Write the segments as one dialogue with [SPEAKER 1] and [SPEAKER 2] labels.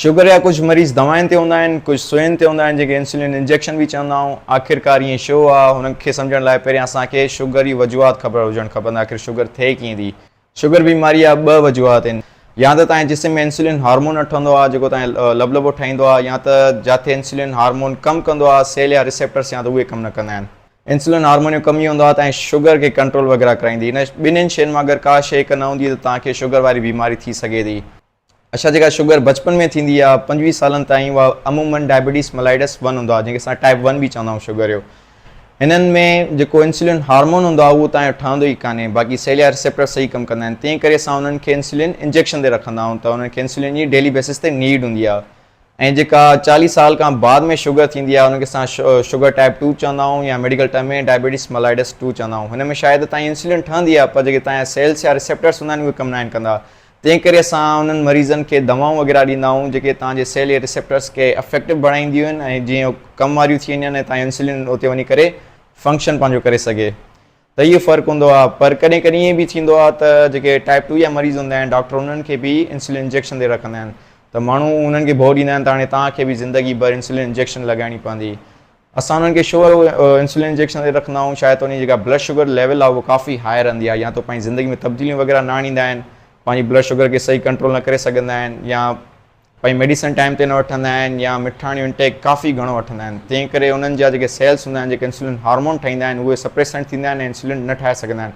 [SPEAKER 1] Sugar जा कुछ मरीज़ दवाउनि ते हूंदा आहिनि, कुछ सुयुनि ते हूंदा आहिनि जेके इंसुलिन इंजेक्शन बि चवंदा आहियूं। आख़िरकार ईअं छो आहे, हुनखे सम्झण लाइ पहिरियां असांखे शुगर जी वजूहात ख़बर हुजणु खपनि। आख़िर शुगर थिए कीअं थी। शुगर बीमारी जा ॿ वजूहात आहिनि। या त तव्हांजे जिस्म में इंसुलिन हार्मोन न ठहंदो आहे जेको तव्हांखे लबलबो ठाहींदो आहे, या त जिथे इंसुलिन हार्मोन कमु कंदो आहे सेल या रिसेप्टर्स, या त उहे कमु न कंदा आहिनि। इंसुलिन हार्मोन जो कमी हूंदो आहे तव्हांजे शुगर खे कंट्रोल वग़ैरह कराईंदी। इन ॿिन्हिनि शयुनि मां अगरि का शइ न हूंदी त तव्हांखे शुगर वारी बीमारी थी सघे थी। अच्छा, जेका शुगर बचपन में थींदी आहे 25 सालनि ताईं, उहा अमूमन डायबिटीज़ मेलाइटस 1 हूंदो आहे, जंहिंखे असां टाइप 1 बि चवंदा आहियूं शुगर जो। हिननि में जेको इंसुलिन हार्मोन हूंदो आहे उहो तव्हांजो ठहंदो ई कान्हे, बाक़ी सेल या रिसेप्टर सही कमु कंदा आहिनि। तंहिं करे असां उन्हनि खे इंसुलिन इंजेक्शन ते रखंदा आहियूं, त उन्हनि खे इंसुलिन जी डेली बेसिस ते नीड हूंदी आहे। ऐं जेका 40 साल खां बाद में शुगर थींदी आहे उनखे असां शुगर टाइप 2 चवंदा आहियूं, या मेडिकल टर्म में डायबिटीज़ मेलाइटस 2 चवंदा आहियूं। हिन में शायदि तव्हांजी इंसुलिन ठहंदी आहे, पर जेके तव्हांजा सेल्स या रिसेप्टर्स हूंदा आहिनि उहे कमु न आहिनि कंदा। तंहिं करे असां उन्हनि मरीज़नि खे दवाऊं वग़ैरह ॾींदा आहियूं जेके तव्हांजे सेल या रिसेप्टर्स खे अफेक्टिव बणाईंदियूं आहिनि, ऐं जीअं कमु वारियूं थी वञनि ऐं तव्हांजो इंसुलिन उते वञी करे फंक्शन पंहिंजो करे सघे। त इहो फ़र्क़ु हूंदो आहे। पर कॾहिं कॾहिं ईअं बि थींदो आहे त जेके टाइप 2 जा मरीज़ हूंदा आहिनि, डॉक्टर उन्हनि खे बि इंसुलिन इंजेक्शन ते रखंदा आहिनि। त माण्हू उन्हनि खे भउ ॾींदा आहिनि त हाणे तव्हांखे बि ज़िंदगी भर इंसुलिन इंजेक्शन लॻाइणी पवंदी। असां उन्हनि खे छो इंसुलिन इंजेक्शन ते रखंदा आहियूं, शायदि उन जी जेका ब्लड शुगर लेवल आहे उहो काफ़ी हाई रहंदी आहे, या तो पंहिंजी ज़िंदगी में तब्दीलियूं वग़ैरह न आणींदा आहिनि, पंहिंजी ब्लड शुगर खे सही कंट्रोल न करे सघंदा आहिनि, या पंहिंजी मेडिसिन टाइम ते न वठंदा आहिनि, या मिठाणियूं इंटेक काफ़ी घणो वठंदा आहिनि। तंहिं करे उन्हनि जा जेके सेल्स हूंदा आहिनि जेके इंसुलिन हार्मोन ठाहींदा आहिनि उहे सप्रेसेंट थींदा आहिनि ऐं इंसुलिन न ठाहे सघंदा आहिनि।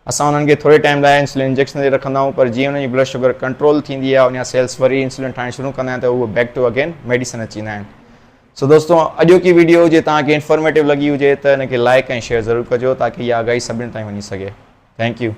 [SPEAKER 1] असां उन्हनि खे थोरे टाइम लाइ इंसुलिन इंजेक्शन ते रखंदा आहियूं, पर जीअं उन्हनि जी ब्लड शुगर कंट्रोल थींदी आहे, उन जा सेल्स वरी इंसुलिन ठाहिण शुरू कंदा आहिनि, त उहे बैक टू अगेन मेडिसिन अची वेंदा आहिनि। सो दोस्तों, अॼोकी वीडियो जे तव्हांखे इन्फॉर्मेटिव लॻी हुजे त हिनखे लाइक ऐं शेयर ज़रूरु कजो, ताकी इहा आगाही सभिनी ताईं वञी सघे। Thank U.